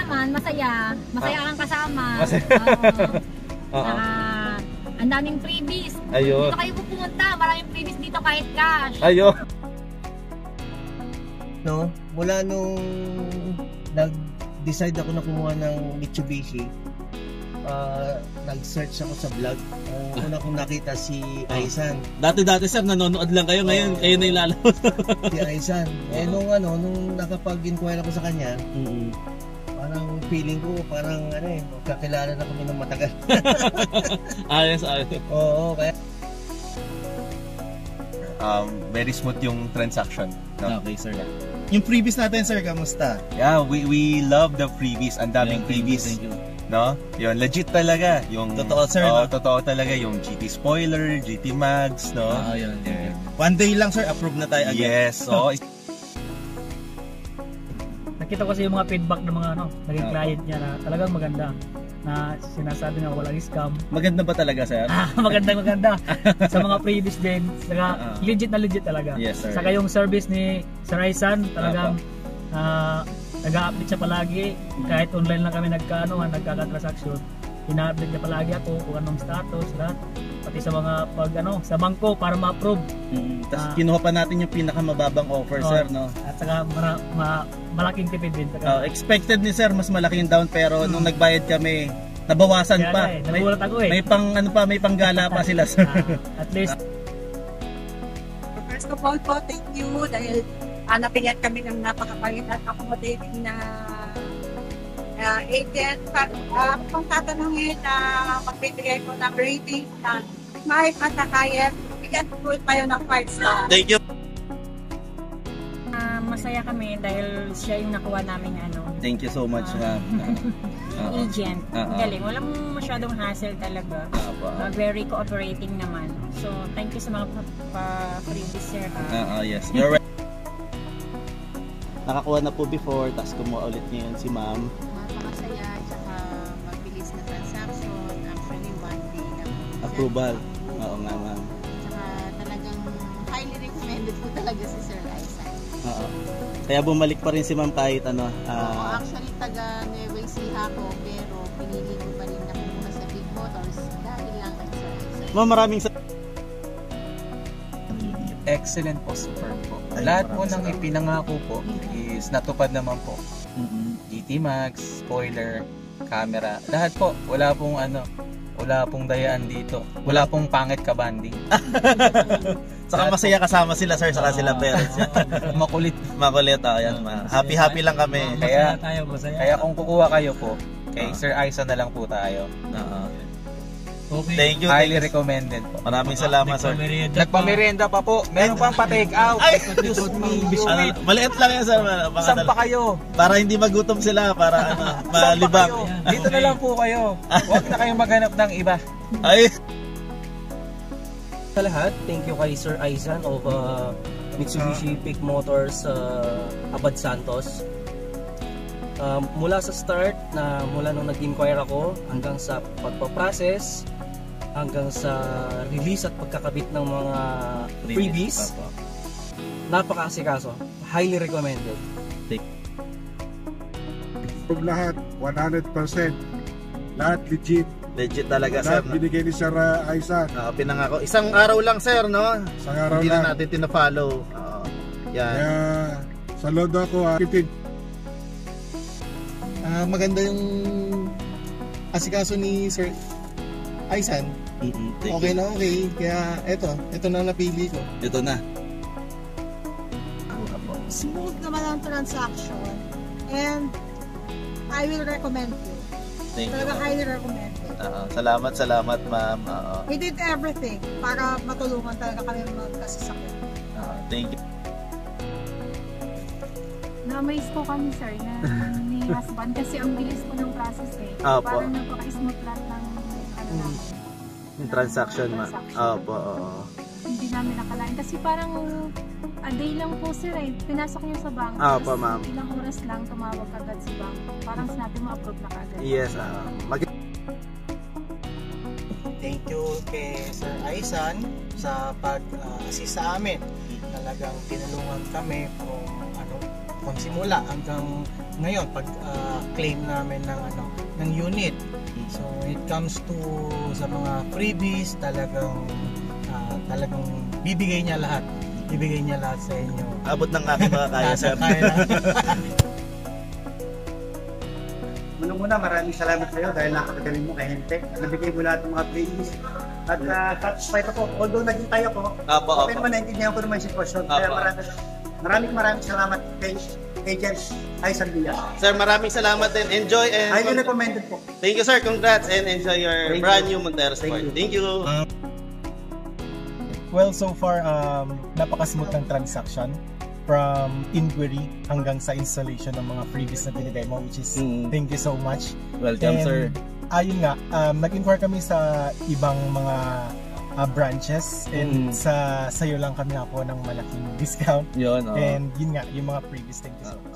naman, masaya. Masaya kang kasama. Ang daming freebies. Ayun. Dito kayo pupunta, maraming freebies dito kahit cash. Ayun. No, mula nung nag-decide ako na kumuha ng Mitsubishi, nag-search ako sa vlog. Una kong nakita si Aisan. Dati sir, nanonood lang kayo, ngayon kayo na ilalabas. Si Aisan. Nung nakapag-inquire ako sa kanya, parang feeling ko, parang kakilala na kami ng matagal. Ayos. Oo, kaya very smooth yung transaction. No? Okay sir. Yung freebies natin sir, kamusta? Yeah, we love the freebies. Ang daming freebies. Thank you. No? Yun, legit talaga. Yung, totoo sir. No? Totoo talaga. Yung GT spoiler, GT mags, no? Yun. One day lang sir, approve na tayo agad. Yes. Nakita ko kasi yung mga feedback ng mga naging client niya na talagang maganda. Na sinasabi nga walang scam. Maganda ba talaga sir? Maganda. Sa mga freebies din, saka legit na legit talaga. Yes sir. Saka yung service ni Sir Aisan, talagang nag-update siya palagi. Kahit online lang kami nagkaka-transaction, ina-update niya palagi ako kung anong status, lahat. Pati sa mga sa bangko para ma-approve. Tapos kinuha pa natin yung pinakamababang offer sir, no? At saka malaking tipid din. Expected ni sir mas malaki yung down, pero nung nagbayad kami, nabawasan pa. Nagulat ako eh. May panggala pa sila sir. At least. First of all po, thank you dahil napigyan kami ng napakapalit at accommodating na agent. Kung tatanungin na magbibigay ko ng rating na kahit masakayan, bigyan po tayo ng 5 stars. Thank you. Masaya kami dahil siya yung nakuha namin Thank you so much ma'am. agent. Galing, walang masyadong hassle talaga. Very cooperating naman. So, thank you sa mga freebies sir. Yes. You're right. Nakakuha na po before, tapos kumuha ulit ngayon si ma'am. Napakasaya, tsaka mabilis na transaction. Actually, one day na approval. Oo nga ma'am. Tsaka talagang highly recommended po talaga si Sir Aisan. Kaya bumalik pa rin si ma'am kahit actually, taga Nueva Ecija ako, pero pinili ko pa rin na kumuha sa Big Motors dahil lang kay Sir Aisan. Ma'am, maraming Excellent po, super po. Lahat po ng ipinangako po is natupad naman po. GT Max, spoiler, camera, lahat po. Wala pong dayaan dito. Wala pong pangit ka banding. Saka masaya kasama sila sir, saka sila parents. Makulit. Ayan. Happy lang kami. Kaya kung kukuha kayo po, kay Sir Aisan na lang po tayo. Okay. Thank you. Highly recommended po. Maraming salamat sir. Nagpamerienda pa po. Meron pang pa-take out. Biscuit. Maliit lang yan sir. Saan pa kayo? Para hindi magutom sila, para malibang. Dito na lang po kayo. Huwag na kayong maghanap ng iba. Sa lahat, thank you kay Sir Aisan of Mitsubishi Big Motors Abad Santos. Mula sa start, mula nung nag-inquire ako hanggang sa pagpaprocess, hanggang sa release at pagkakabit ng mga freebies, napaka-asikaso. Highly recommended. Lahat 100%, lahat legit talaga sir. Lahat binigay ni Sir Aisan. Pinangako. Isang araw lang sir, no? Isang araw hindi lang. Na natin tina-follow. Yan. Kaya saludo ako. Maganda yung asikaso ni Sir Aisan. Okay na okay. Kaya ito na napili ko. Ito na. Smooth naman ang transaction and I will recommend you. Thank you. Talaga highly recommended. Salamat ma'am. We did everything para matulungan talaga kami magkasasakyan. Thank you. Na-amaze po kami sir na ni husband kasi ang bilis po ng process eh. Opo. Parang napaka-smooth lang ng Yung transaction ma. Opo. Hindi namin nakalain kasi parang a day lang po sir eh. Pinasok niyo sa bangko. Opo ma'am. Ilang oras lang tumawag agad sa bangko. Parang sinabi mo approve na kagad. Yes. Thank you kay Sir Aisan sa pag-assist sa amin. Talagang tinulungan kami kung from simula hanggang ngayon pag claim namin ng unit. So when it comes to sa mga freebies, talagang bibigay niya lahat. Ibigay niya lahat sa inyo. Abot ng aking mga kaya, sir. Muna maraming salamat sa iyo dahil nakakagaling mo kay Hente. Nabigay mo lahat ng mga freebies. At satisfied ako. Although naging tayo ko, okay naman naintindihan ko naman yung sitwasyon. Kaya maraming salamat kay Agent Aisan Diaz. Sir, maraming salamat din. Enjoy and highly recommended po. Thank you, sir. Congrats and enjoy your brand new Montero Sport. Thank you. Well, so far, napaka-smooth ng transaction from inquiry hanggang sa installation ng mga freebies na dinidemo, which is thank you so much. Welcome, sir. Ayun nga, nag-inquire kami sa ibang mga branches and sa sayo lang kami ako ng malaking discount. Yun, and yun nga, yung mga freebies, thank you so much.